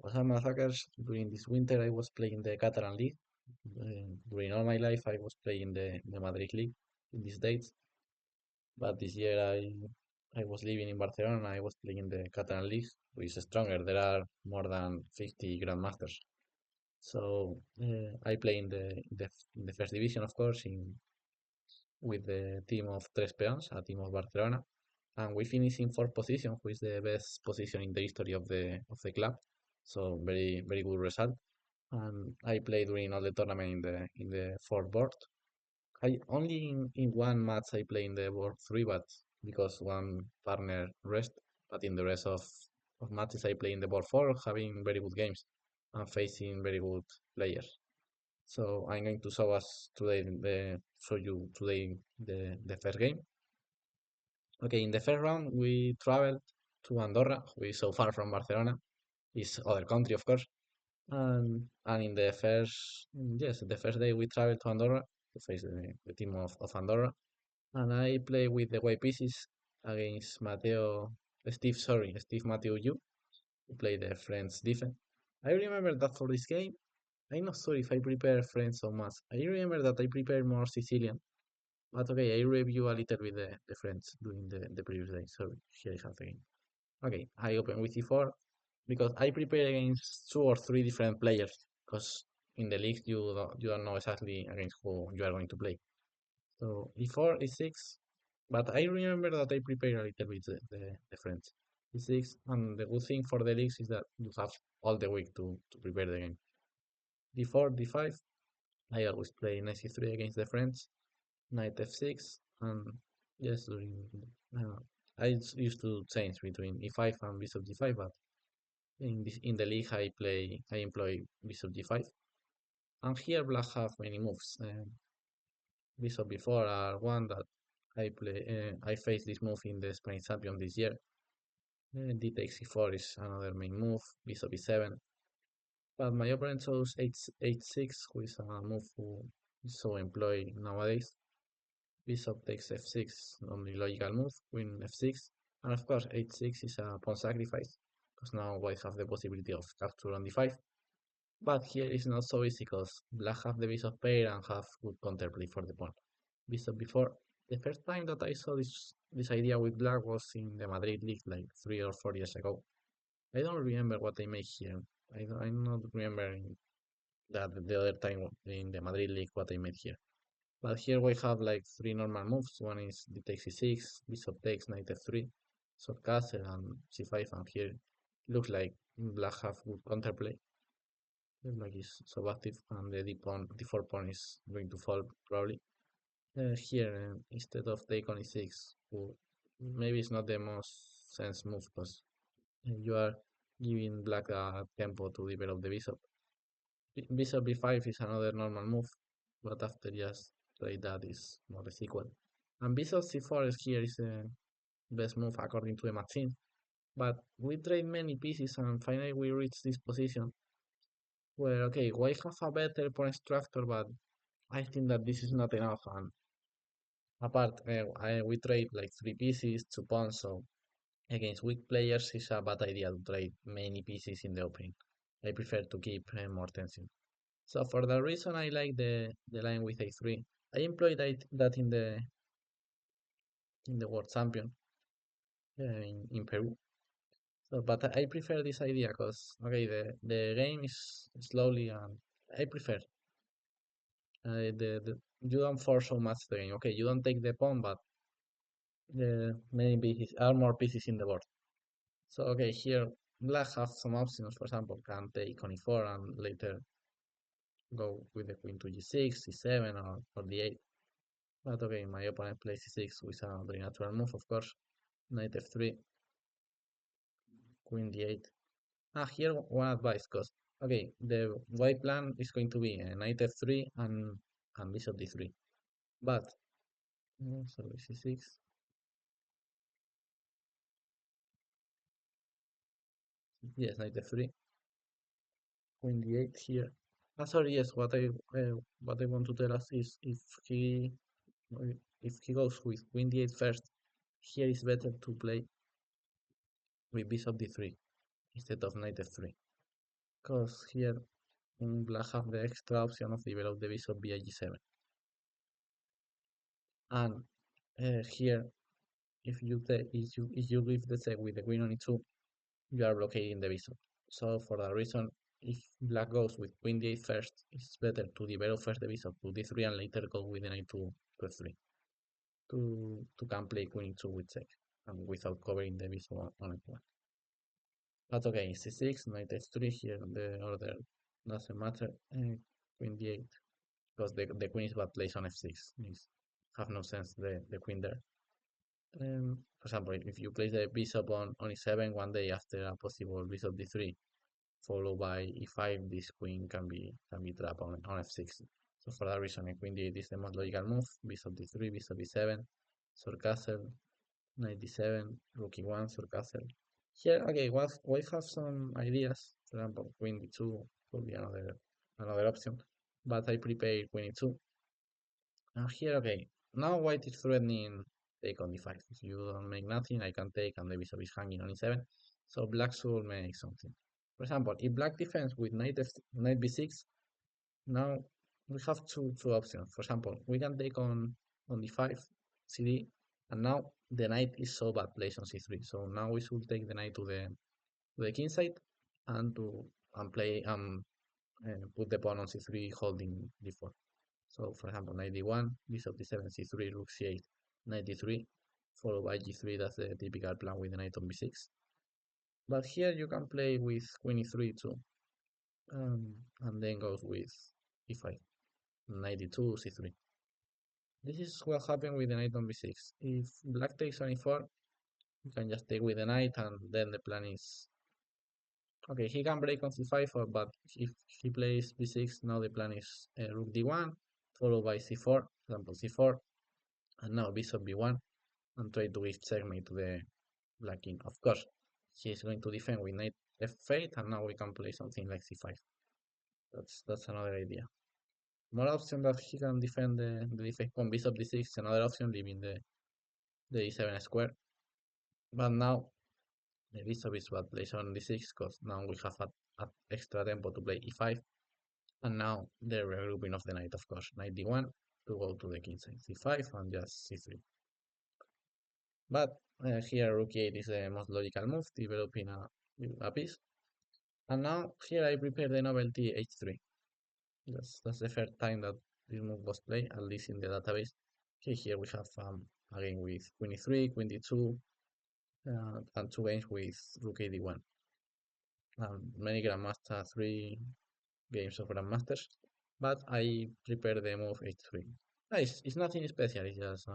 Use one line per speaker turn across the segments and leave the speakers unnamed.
What's up, motherfuckers? During this winter, I was playing the Catalan League. During all my life, I was playing the Madrid League in these dates. But this year, I was living in Barcelona. I was playing the Catalan League, which is stronger. There are more than 50 grandmasters. So I play in the first division, of course, with the team of Tres Peons, a team of Barcelona, and we finished in fourth position, which is the best position in the history of the club. So very very good result. And I play during all the tournament in the fourth board. I only in one match I play in the board three, but because one partner rest, but in the rest of matches I play in the board four, having very good games and facing very good players. So I'm going to show you today the first game. Okay, in the first round we traveled to Andorra, which is so far from Barcelona. It's other country, of course. And in the first day we traveled to Andorra to face the team of Andorra. And I play with the white pieces against Steve Matthew U, who play the French defense. I remember that for this game, I'm not sure if I prepare French so much. I remember that I prepared more Sicilian, but okay, I review a little bit the French during the previous day. So here I have the game. Okay, I open with E4 because I prepare against two or three different players because in the league you don't know exactly against who you are going to play. So E4, E6, but I remember that I prepare a little bit the French. E6, and the good thing for the leagues is that you have all the week to prepare the game. D4, D5, I always play knight C3 against the French, knight F6, and yes, used to change between E5 and bishop D5, but in the league I employ bishop D5, and here black have many moves. Bishop B4 are one that I play. I face this move in the Spanish Champion this year. D takes E4 is another main move. Bishop E7, but my opponent chose H6, which is a move who is so employed nowadays. Bishop takes F6, only logical move. Queen F6, and of course H6 is a pawn sacrifice because now white have the possibility of capture on D5. But here it's not so easy because black have the bishop pair and have good counterplay for the pawn. Bishop before. The first time that I saw this idea with black was in the Madrid League like 3 or 4 years ago. I don't remember what I made here. I'm not remembering that the other time in the Madrid League what I made here. But here we have like three normal moves. One is d takes c6, bishop takes knight f3, short castle and c5, and here looks like black have good counterplay. Black is so active, and the d4 pawn is going to fall probably. Here, instead of take on e6, maybe it's not the most sense move because you are giving black a tempo to develop the bishop. Bishop b5 is another normal move, but after just play that is more or less equal. And bishop c4 is here is the best move according to the machine. But we trade many pieces and finally we reach this position where, okay, white have a better pawn structure, but I think that this is not enough. And apart, we trade like three pieces, two pawns, so against weak players it's a bad idea to trade many pieces in the opening. I prefer to keep more tension. So for that reason, I like the line with a3. I employed that in the World Champion in Peru. So, but I prefer this idea because okay, the game is slowly and I prefer the you don't force so much the game. Okay, you don't take the pawn, but the many pieces are more pieces in the board. So okay, here black have some options. For example, can take on e4 and later go with the queen to g6, c7, or d8. But okay, my opponent plays c6 with a very natural move, of course. Knight f3, queen d8. Here one advice, because okay, the white plan is going to be knight f3 and bishop d3. But sorry, c6. Yes, knight f3, queen d8 here. Sorry, yes. What I want to tell us is if he goes with queen d8 first, here is better to play with bishop d3 instead of knight f3. because here black have the extra option of develop the bishop via g7. And here, if you leave the check with the queen on e2, you are blocking the bishop. So for that reason, if black goes with queen d8 first, it's better to develop first the bishop to d3 and later go with the knight to f3 to can play queen e2 with check and without covering the bishop on f1. But okay, c6, knight f3 here, the order doesn't matter. Queen d8, because the queen is bad placed on f6. It's have no sense the queen there. For example, if you place the bishop on e7 one day after a possible bishop d3, followed by e5, this queen can be trapped on f6. So for that reason, queen d8 is the most logical move. Bishop d3, bishop e7, sword castle, knight d7, rook e1, sword castle. Here, okay, white have some ideas. For example, queen d2 could be another option, but I prepare queen e2. And here, okay, now white is threatening take on d5. If you don't make nothing, I can take, and the bishop is hanging on e7. So black should make something. For example, if black defends with knight b6, now we have two options. For example, we can take on d5, cd, and now the knight is so bad placed on c3. So now we should take the knight to the king side and play put the pawn on c3 holding d4. So for example, knight d1, bishop d7, c3, rook c8, knight d3, followed by g3. That's the typical plan with the knight on b6. But here you can play with queen e3 too, and then goes with e5, knight d2, c3. This is what happened with the knight on b6. If black takes on e4, you can just take with the knight, and then the plan is okay. He can break on c5, but if he plays b6, now the plan is rook d1, followed by c4, for example c4, and now bishop b1, and try to give checkmate to the black king. Of course, he is going to defend with knight f8, and now we can play something like c5. That's another idea. More option that he can defend the d5 pawn, bishop d6, another option, leaving the e7 square. But now the bishop is bad placed on d6, because now we have a extra tempo to play e5, and now the regrouping of the knight, of course, knight d1 to go to the king side, c5, and just c3. But here rook e8 is the most logical move, developing a piece. And now here I prepare the novelty h3. That's the first time that this move was played, at least in the database. Okay, here we have again with queen e3, queen d2, and two games with rook a d1. Many grandmaster, 3 games of grandmasters, but I prepare the move h3. It's nothing special, it's just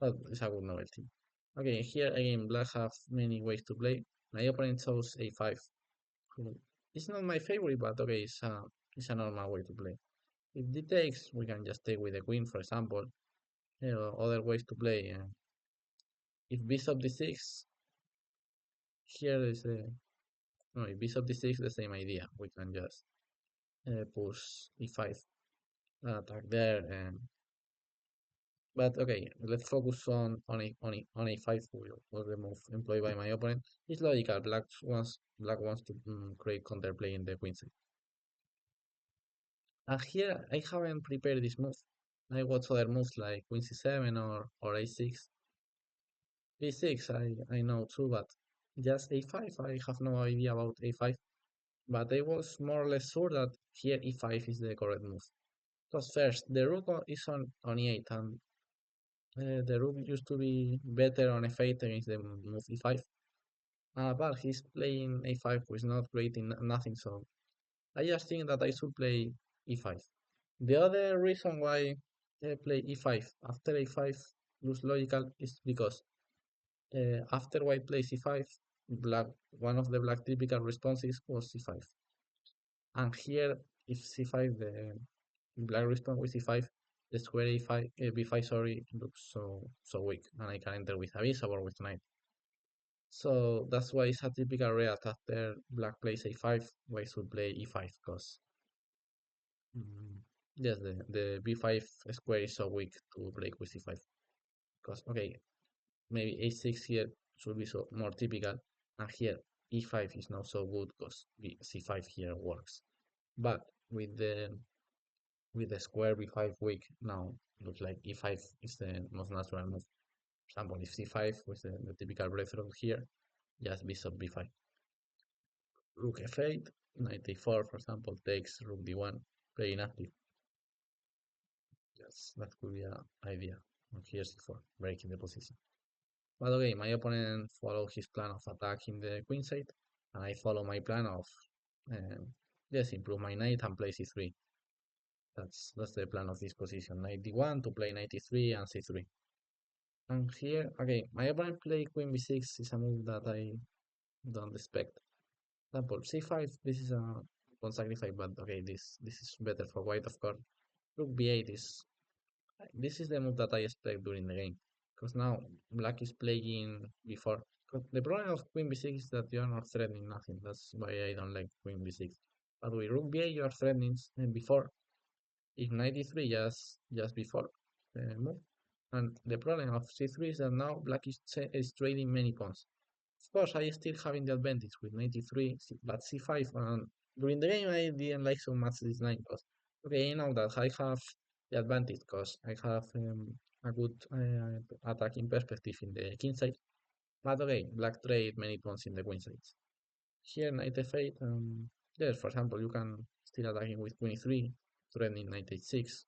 but it's a good novelty. Okay, here again black have many ways to play. My opponent chose a5. It's not my favorite, but okay, it's a normal way to play. If d takes, we can just take with the queen, for example. Other ways to play. If bishop d6, here is no. If bishop d6, the same idea. We can just push e5, attack there. But okay, let's focus on a5, was the move employed by my opponent. It's logical. Black wants to create counterplay in the queen side. And here I haven't prepared this move. I watch other moves like queen c7 or a6. a6 I know too, but just a5 I have no idea about a5. But I was more or less sure that here e5 is the correct move. Because first, the rook is on e8, and the rook used to be better on f8 against the move e5. But he's playing a5, which is not creating nothing, so I just think that I should play e5. The other reason why I play e5 after a5 lose logical is because after white plays e5, one of the black typical responses was c5. And here, if c5, the black response with c5, the square a5, b5, sorry, looks so weak, and I can enter with a bishop or with knight. So that's why it's a typical react after black plays a5, white should play e5, because yes, the b5 square is so weak to break with c5. Because okay, maybe a6 here should be so more typical, and here e5 is not so good because c5 here works. But with the square b5 weak now, looks like e5 is the most natural move. For example, if c5 was the typical breakthrough here, just bishop b5. Rook f8, knight a4, for example, takes rook d1, very inactive. Yes, that could be an idea. And here's c4, breaking the position. But okay, my opponent followed his plan of attacking the queen side, and I follow my plan of just improve my knight and play c3. That's the plan of this position. Knight d1 to play knight e3 and c3. And here, okay, my opponent play queen b6 is a move that I don't expect. Example, c5, this is a one sacrifice, but okay, this is better for white, of course. Rook b8 is this is the move that I expect during the game. Because now black is playing before. 'Cause the problem of queen b6 is that you are not threatening nothing. That's why I don't like queen b6. But with rook b8 you are threatening before. If knight e3 just before the move. And the problem of c3 is that now black is trading many pawns. Of course, I still having the advantage with knight e3, but c5. And during the game, I didn't like so much this line because okay, I know that I have the advantage because I have a good attacking perspective in the king side. But okay, black trade many pawns in the queen side. Here, knight f8. Yes, for example, you can still attacking with queen e3, threatening knight h6.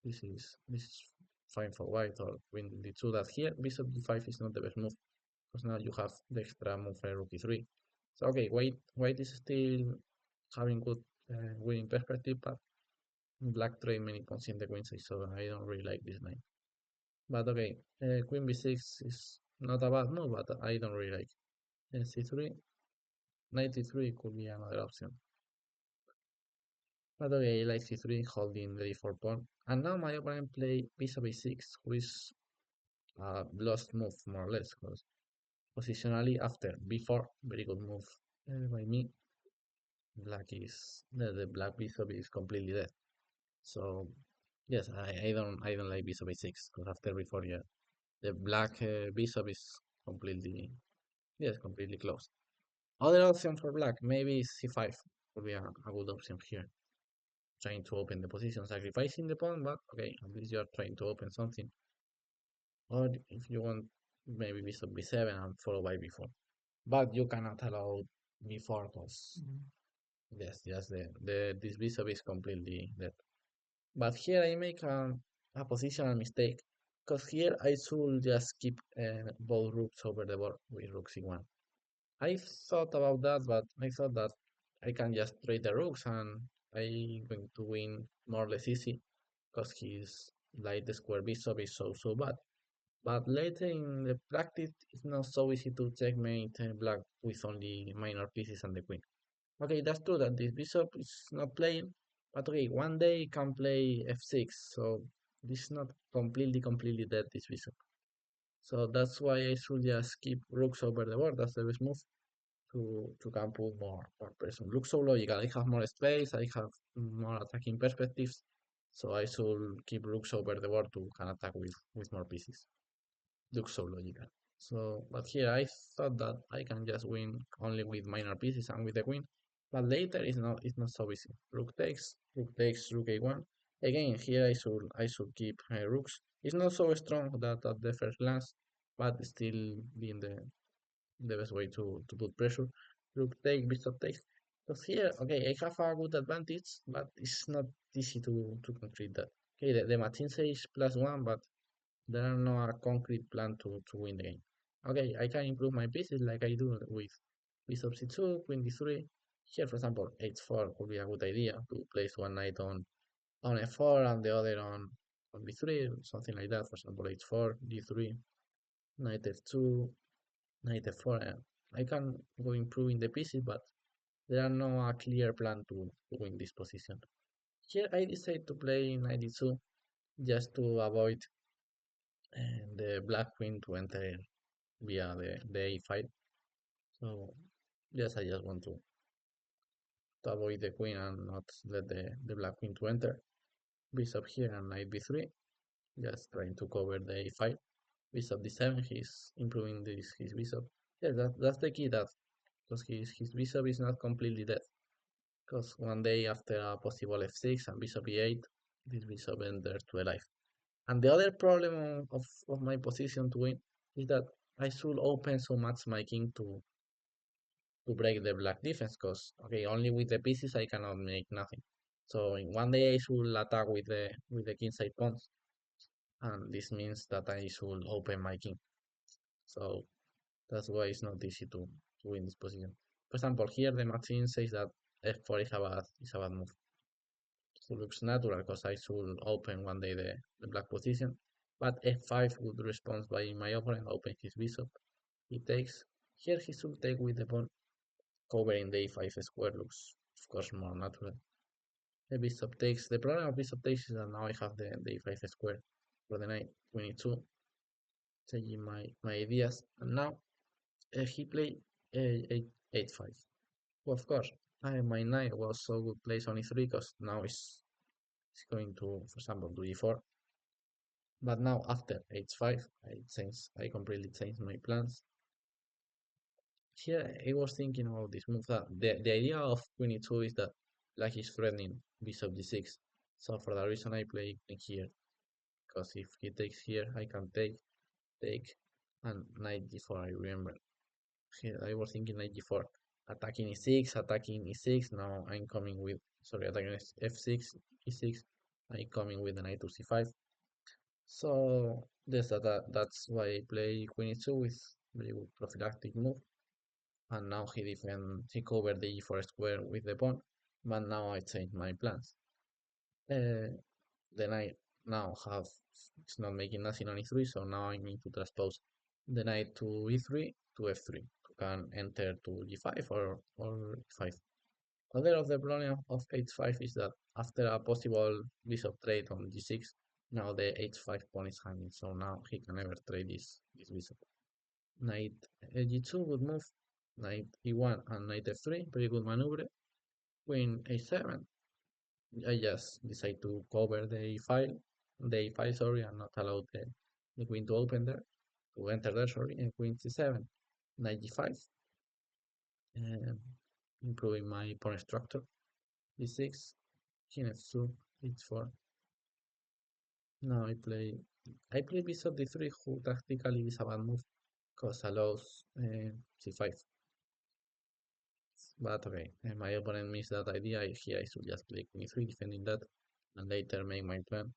This is fine for white or queen d2. That here, bishop d5 is not the best move because now you have the extra move rook e3. So okay, white is still having good winning perspective, but black trade many pawns in the queen side, so I don't really like this line. But okay, queen b6 is not a bad move, but I don't really like. C3, knight e3 could be another option. But okay, I like c3, holding the d4 pawn. And now my opponent play bishop a6, who is a lost move more or less, because positionally after b4, very good move by me. The black bishop is completely dead. So yes, I don't like bishop a6 because after before, yeah, the black bishop is completely, yes, completely closed. Other option for black, maybe c5 would be a good option here. Trying to open the position, sacrificing the pawn, but okay, at least you are trying to open something. Or if you want, maybe bishop b7 and followed by b4. But you cannot allow b4 because yes, this bishop is completely dead. But here I make a positional mistake because here I should just keep both rooks over the board with rook c1. I thought about that, but I thought that I can just trade the rooks and I'm going to win more or less easy because his light square bishop is so bad. But later in the practice, it's not so easy to checkmate black with only minor pieces and the queen. Okay, that's true that this bishop is not playing, but okay, one day it can play f6, so this is not completely dead, this bishop. So that's why I should just keep rooks over the board, that's the best move to can put more pressure. Looks so logical, I have more space, I have more attacking perspectives, so I should keep rooks over the board to can attack with more pieces. Looks so logical. So, but here I thought that I can just win only with minor pieces and with the queen. But later it's not so easy. Rook takes rook a1. Again, here I should keep rooks. It's not so strong that at the first glance, but still being the best way to put pressure. Rook take, bishop takes. Because here, okay, I have a good advantage, but it's not easy to concrete that. Okay, the machine says +1, but there are no concrete plan to win the game. Okay, I can improve my pieces like I do with bishop c2, queen d3. Here, for example, h4 could be a good idea to place one knight on f4 and the other on b3, something like that. For example, h4, d3, knight f2, knight f4. I can go improving the pieces, but there are no clear plan to win this position. Here, I decided to play knight d2 just to avoid the black queen to enter via the a5. So yes, I just want to avoid the queen and not let the black queen to enter. Bishop here and knight b3, just trying to cover the a5. Bishop d7, he's improving his bishop. Yeah, that's the key that because his bishop is not completely dead. Because one day after a possible f6 and bishop e8, this bishop enters to the life. And the other problem of my position to win is that I should open so much my king to break the black defense, because okay, only with the pieces I cannot make nothing. So in one day I should attack with the kingside pawns, and this means that I should open my king. So that's why it's not easy to win this position. For example, here the machine says that f4 is a bad move. So it looks natural because I should open one day the black position. But f5 would respond by my opponent open his bishop. He takes. Here he should take with the pawn. Covering the e5 square looks, of course, more natural. The bishop takes. The problem of bishop takes is that now I have the e5 square for the knight 22, changing my ideas. And now he played 8 5. Well, of course, my knight was so good placed on e3 because now it's going to, for example, to e4. But now after h5, I completely changed my plans. Here I was thinking about this move. That the idea of queen e2 is that black is threatening bishop d6. So for that reason I play queen here. Because if he takes here, I can take, and knight d4. I remember. Here I was thinking knight d4, attacking e6, attacking e6. Now I'm coming with attacking f6, e6. I'm coming with the knight to c5. So that's why I play queen e2 with very good prophylactic move. And now he covered the e4 square with the pawn, but now I changed my plans. Uh, the knight now it's not making nothing on e3, so now I need to transpose the knight to e3 to f3 to can enter to g5 or e5. Other of the problem of h5 is that after a possible bishop trade on g6, now the h5 pawn is hanging, so now he can never trade this bishop. Knight g2 good move, knight e1 and knight f3, very good maneuver. Queen a7, I just decide to cover the e file, sorry, and not allow the queen to open there, to enter there, sorry, and queen c7, knight g5, and improving my pawn structure, d6, king f2, h4. Now I play bishop d3, who tactically is a bad move, because allows c5. But okay, my opponent missed that idea. Here I should just play queen e3, defending that, and later make my plan.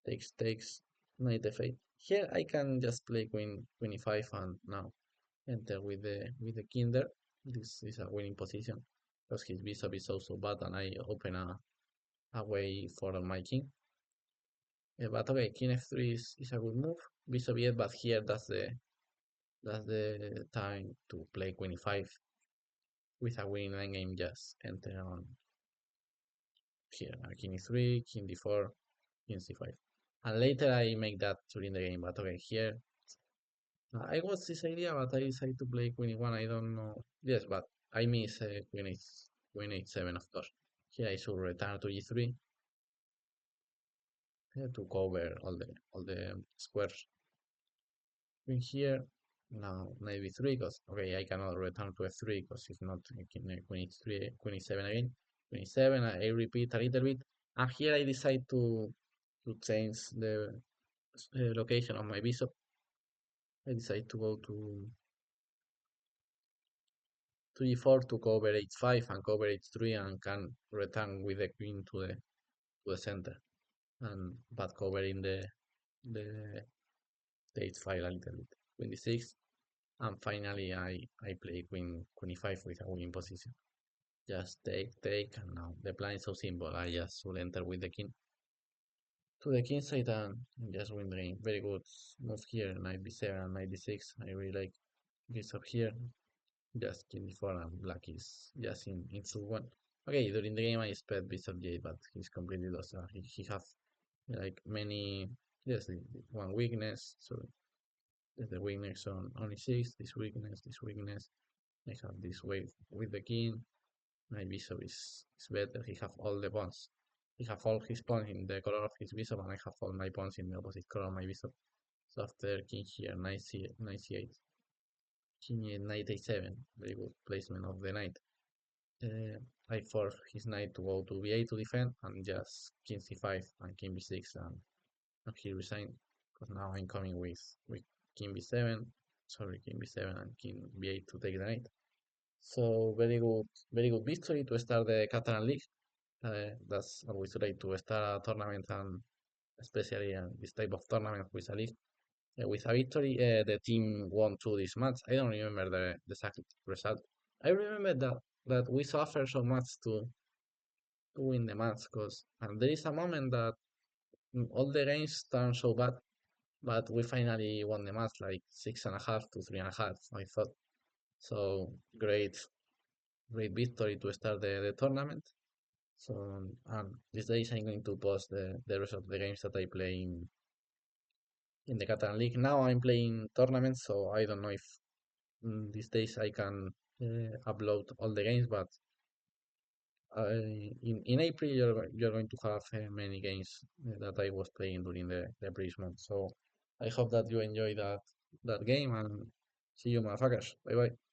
Takes, knight f8. Here I can just play queen e5 and now enter with the king there. This is a winning position because his bishop is also bad, and I open a way for my king. But okay, king f3 is a good move. Bishop e8, but here that's the time to play queen e5 with a winning endgame. Just enter on here, king e3, king d4, king c5. And later I make that during the game, but okay, here I was this idea, but I decided to play queen e1. I don't know. Yes, but I miss queen h7, of course. Here I should return to e3 to cover all the squares. Queen here. Now knight b3, because okay, I cannot return to f3 because if not, queen h3, queen e7 again. Queen e7. I repeat a little bit, and here I decide to change the location of my bishop. I decide to go to e4 to cover h5 and cover h3 and can return with the queen to the center, and but covering the, the h5 a little bit. Queen d6, and finally I play queen e5 with a winning position. Just take, and now the plan is so simple. I just should enter with the king to the king side and just win the game. Very good move here, knight b7, knight d6. I really like bishop here. Just king d4 and black is just in sub 1. Okay, during the game I expect bishop j, but he's completely lost. He have like many, yes, one weakness. So there's the weakness on e6, this weakness. I have this wave with the king. My bishop is better. He have all the pawns. He have all his pawns in the color of his bishop, and I have all my pawns in the opposite color of my bishop. So after king here, knight c8. king 97, very good placement of the knight. I forced his knight to go to b8 to defend, and just king c5 and king b6, and he resigned. Because now I'm coming with king b7, sorry, king b7 and king b8 to take the knight. So very good victory to start the Catalan League. That's always great to start a tournament, and especially this type of tournament with a league. With a victory, the team won two this match. I don't remember the exact result. I remember that we suffered so much to win the match, because and there is a moment that all the games turned so bad, but we finally won the match like 6.5 to 3.5. I thought so. Great victory to start the tournament. So these days I'm going to post the rest of the games that I play in the Catalan League. Now I'm playing tournaments, so I don't know if these days I can upload all the games, but in April you're going to have many games that I was playing during the previous month. So I hope that you enjoy that game, and see you motherfuckers. Bye bye.